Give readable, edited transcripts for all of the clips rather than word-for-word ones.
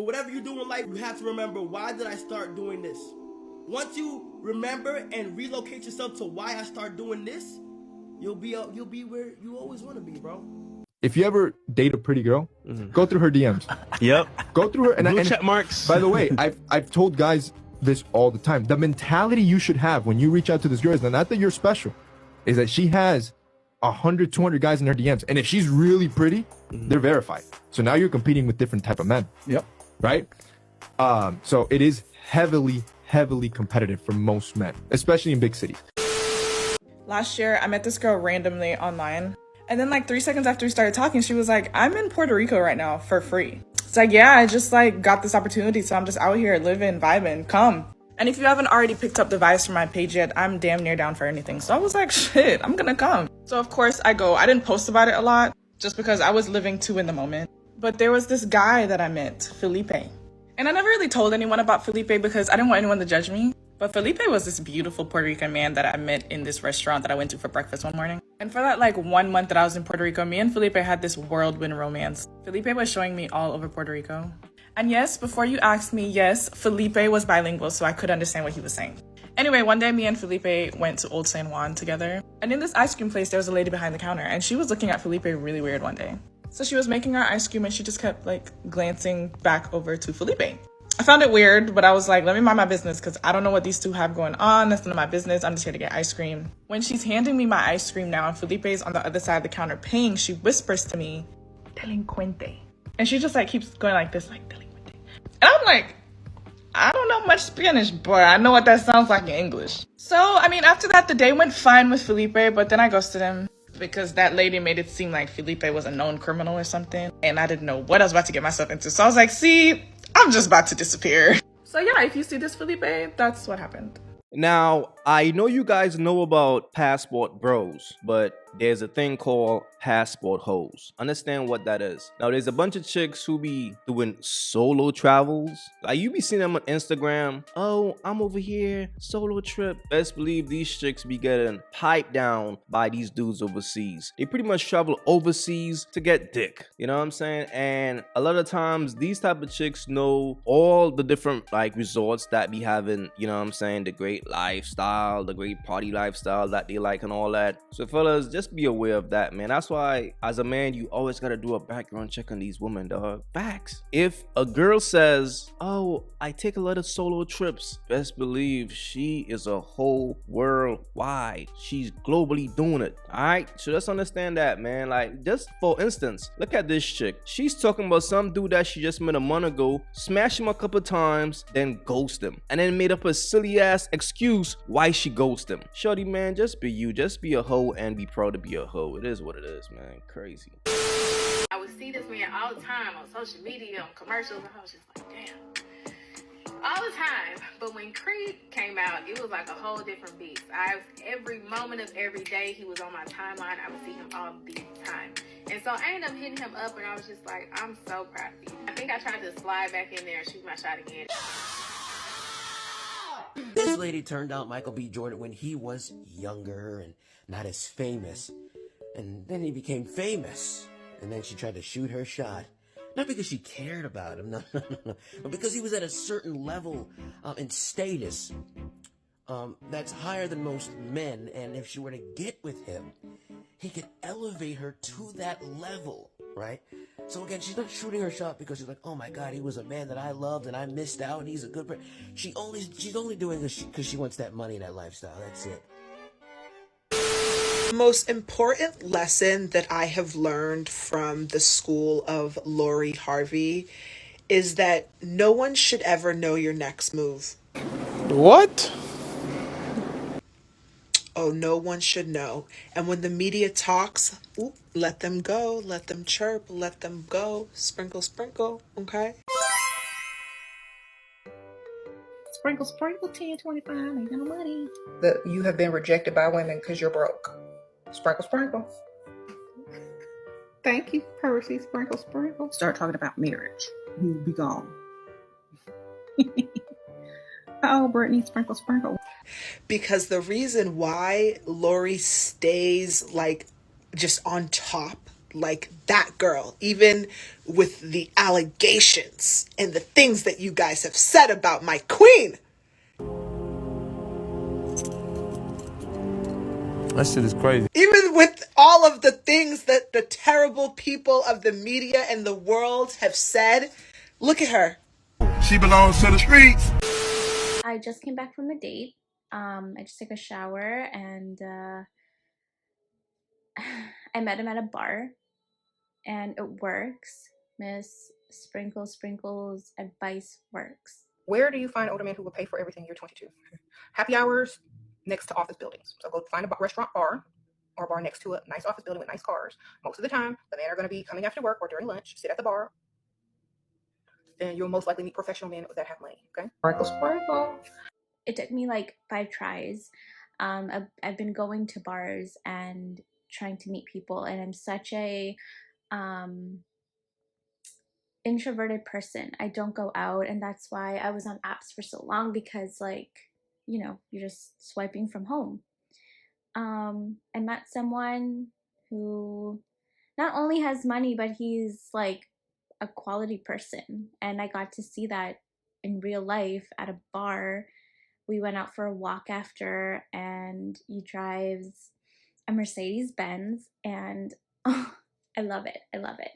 But whatever you do in life, you have to remember, why did I start doing this? Once you remember and relocate yourself to why I start doing this, you'll be where you always want to be, bro. If you ever date a pretty girl, go through her DMs. Yep. Go through her and check marks. By the way, I've told guys this all the time. The mentality you should have when you reach out to this girl is not that you're special, is that she has 100, 200 guys in her DMs, and if she's really pretty, they're verified. So now you're competing with different type of men. Yep. Right. So it is heavily competitive for most men, especially in big cities. Last year, I met this girl randomly online. And then like 3 seconds after we started talking, she was like, I'm in Puerto Rico right now for free. It's like, yeah, I just like got this opportunity. So I'm just out here living, vibing, come. And if you haven't already picked up the vibes from my page yet, I'm damn near down for anything. So I was like, shit, I'm gonna come. So of course I go. I didn't post about it a lot just because I was living too in the moment. But there was this guy that I met, Felipe. And I never really told anyone about Felipe because I didn't want anyone to judge me. But Felipe was this beautiful Puerto Rican man that I met in this restaurant that I went to for breakfast one morning. And for that like 1 month that I was in Puerto Rico, me and Felipe had this whirlwind romance. Felipe was showing me all over Puerto Rico. And yes, before you ask me, yes, Felipe was bilingual, so I could understand what he was saying. Anyway, one day me and Felipe went to Old San Juan together. And in this ice cream place, there was a lady behind the counter, and she was looking at Felipe really weird one day. So she was making our ice cream and she just kept like glancing back over to Felipe. I found it weird, but I was like, let me mind my business because I don't know what these two have going on. That's none of my business. I'm just here to get ice cream. When she's handing me my ice cream now and Felipe's on the other side of the counter paying, she whispers to me, delincuente. And she just like keeps going like this, like delincuente. And I'm like, I don't know much Spanish, but I know what that sounds like in English. So, I mean, after that, the day went fine with Felipe, but then I ghosted him because that lady made it seem like Felipe was a known criminal or something. And I didn't know what I was about to get myself into. So I was like, see, I'm just about to disappear. So yeah, if you see this Felipe, that's what happened. Now, I know you guys know about passport bros, but there's a thing called passport hoes. Understand what that is. Now, there's a bunch of chicks who be doing solo travels. Like, you be seeing them on Instagram. Oh, I'm over here, solo trip. Best believe these chicks be getting piped down by these dudes overseas. They pretty much travel overseas to get dick. You know what I'm saying? And a lot of times, these type of chicks know all the different like resorts that be having, you know what I'm saying, the great lifestyle, the great party lifestyle that they like and all that. So fellas, just be aware of that, man. That's why as a man, you always gotta do a background check on these women, dog. Facts. If a girl says, oh, I take a lot of solo trips, best believe she is a whole worldwide. She's globally doing it. All right, so let's understand that, man. Like, just for instance, look at this chick. She's talking about some dude that she just met a month ago, smashed him a couple times, then ghost him, and then made up a silly ass excuse why she ghost him. Shorty, man, just be you. Just be a hoe and be proud to be a hoe. It is what it is, man. Crazy. I would see this man all the time on social media, on commercials, and I was just like, damn. All the time. But when Creed came out, it was like a whole different beast. Every moment of every day, he was on my timeline. I would see him all the time. And so I ended up hitting him up, and I was just like, I'm so proud of you. I think I tried to slide back in there and shoot my shot again. This lady turned out Michael B. Jordan when he was younger and not as famous. And then he became famous. And then she tried to shoot her shot. Not because she cared about him, no, but because he was at a certain level in status that's higher than most men. And if she were to get with him, he could elevate her to that level, right? So again, she's not shooting her shot because she's like, oh my God, he was a man that I loved and I missed out and he's a good person. She's only doing this because she wants that money and that lifestyle. That's it. The most important lesson that I have learned from the school of Lori Harvey is that no one should ever know your next move. What? Oh, no one should know. And when the media talks, let them go, let them chirp, let them go. Sprinkle, sprinkle, okay? Sprinkle, sprinkle, 1025, ain't no money. That you have been rejected by women because you're broke. Sprinkle, sprinkle. Thank you, Percy. Sprinkle, sprinkle. Start talking about marriage. You'll be gone. Oh, Brittany, sprinkle, sprinkle. Because the reason why Lori stays like just on top, like that girl, even with the allegations and the things that you guys have said about my queen. That shit is crazy. Even with all of the things that the terrible people of the media and the world have said, look at her. She belongs to the streets. I just came back from a date. I just took a shower and I met him at a bar, and it works. Miss Sprinkles advice works. Where do you find older men who will pay for everything? You're 22. Happy hours next to office buildings. So go find a restaurant bar or a bar next to a nice office building with nice cars. Most of the time, the men are going to be coming after work or during lunch, sit at the bar. Then you'll most likely meet professional men that have money. Okay. Sprinkle, sprinkle. It took me like 5 tries. I've been going to bars and trying to meet people, and I'm such a introverted person. I don't go out, and that's why I was on apps for so long, because like, you know, you're just swiping from home. I met someone who not only has money, but he's like a quality person, and I got to see that in real life at a bar. We went out for a walk after, and he drives a Mercedes Benz, and oh, I love it. I love it.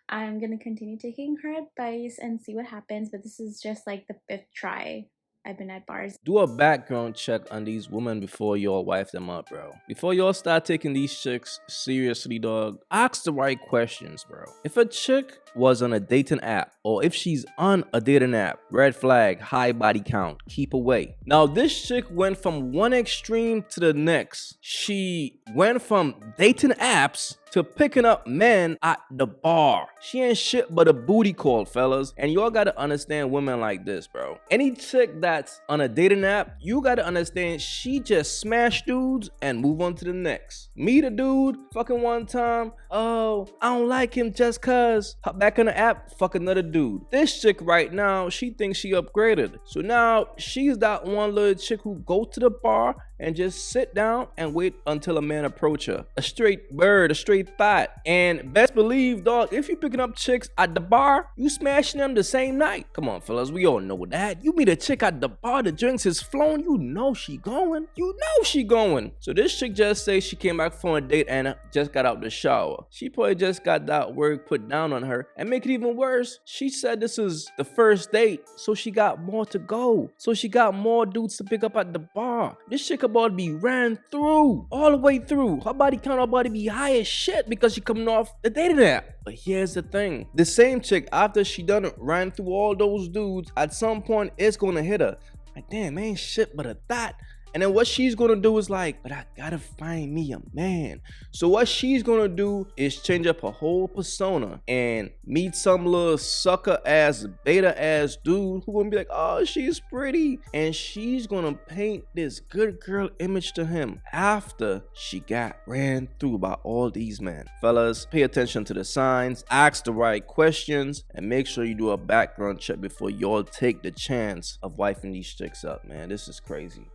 I'm gonna continue taking her advice and see what happens, but this is just like the 5th try I've been at bars. Do a background check on these women before y'all wife them up, bro. Before y'all start taking these chicks seriously, dog, ask the right questions, bro. If a chick was on a dating app, or if she's on a dating app, red flag, high body count, keep away. Now, this chick went from one extreme to the next. She went from dating apps to picking up men at the bar. She ain't shit but a booty call, fellas. And y'all gotta understand women like this, bro. Any chick that's on a dating app, you gotta understand she just smash dudes and move on to the next. Meet a dude, fucking one time, oh, I don't like him just cause. Hop back on the app, fuck another dude. This chick right now, she thinks she upgraded. So now she's that one little chick who go to the bar and just sit down and wait until a man approach her. A straight bird, a straight thought. And best believe, dog, if you picking up chicks at the bar, you smashing them the same night. Come on, fellas, we all know that. You meet a chick at the bar, the drinks is flowing, you know she going. You know she going. So this chick just say she came back from a date and just got out the shower. She probably just got that work put down on her. And make it even worse, she said this is the first date, so she got more to go. So she got more dudes to pick up at the bar. This chick about to be ran through, all the way through. Her body count about to be high as shit because she coming off the dating app. But here's the thing. The same chick, after she done ran through all those dudes, at some point it's gonna hit her. Like, damn, ain't shit but a thought. And then what she's gonna do is like, but I gotta find me a man. So what she's gonna do is change up her whole persona and meet some little sucker ass, beta ass dude who gonna be like, oh, she's pretty. And she's gonna paint this good girl image to him after she got ran through by all these men. Fellas, pay attention to the signs, ask the right questions, and make sure you do a background check before y'all take the chance of wifing these chicks up, man. This is crazy.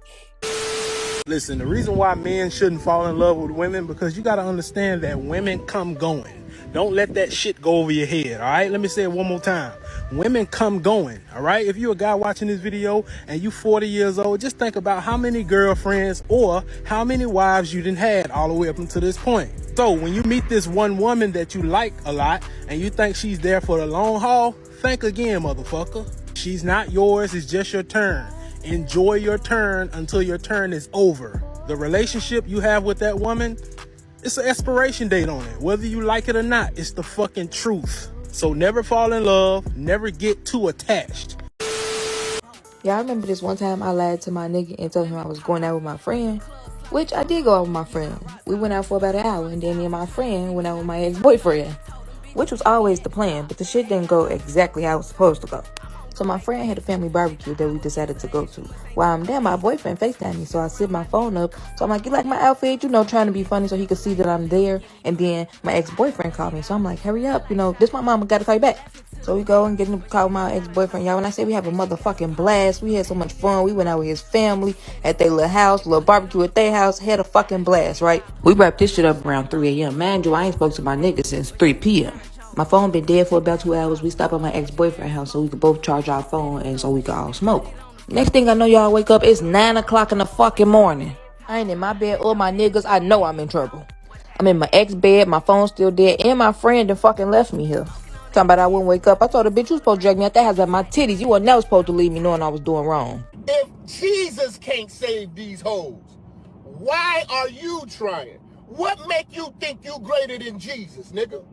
Listen, the reason why men shouldn't fall in love with women, because you got to understand that women come going. Don't let that shit go over your head, all right? Let me say it one more time. Women come going, all right? If you're a guy watching this video and you 40 years old, just think about how many girlfriends or how many wives you done had all the way up until this point. So when you meet this one woman that you like a lot and you think she's there for the long haul, think again, motherfucker. She's not yours, it's just your turn. Enjoy your turn until your turn is over. The relationship you have with that woman, it's an expiration date on it. Whether you like it or not, it's the fucking truth. So never fall in love, never get too attached. Yeah, I remember this one time I lied to my nigga and told him I was going out with my friend, which I did go out with my friend. We went out for about an hour, and then me and my friend went out with my ex-boyfriend, which was always the plan, but the shit didn't go exactly how it was supposed to go. So my friend had a family barbecue that we decided to go to. While I'm there, my boyfriend FaceTimed me, so I set my phone up. So I'm like, you like my outfit? You know, trying to be funny so he could see that I'm there. And then my ex-boyfriend called me, so I'm like, hurry up, you know, this my mama, gotta call you back. So we go and get in the car with my ex-boyfriend. Y'all, when I say we have a motherfucking blast, we had so much fun. We went out with his family at their little house, little barbecue at their house, had a fucking blast, right? We wrapped this shit up around 3 a.m. Man, I ain't spoke to my nigga since 3 p.m. My phone been dead for about 2 hours. We stopped at my ex-boyfriend's house so we could both charge our phone and so we could all smoke. Next thing I know, y'all wake up, it's 9 o'clock in the fucking morning. I ain't in my bed or my niggas. I know I'm in trouble. I'm in my ex bed, my phone's still dead, and my friend done fucking left me here. Talking about I wouldn't wake up. I told her, bitch, you supposed to drag me out that house at my titties. You were never supposed to leave me knowing I was doing wrong. If Jesus can't save these hoes, why are you trying? What make you think you greater than Jesus, nigga?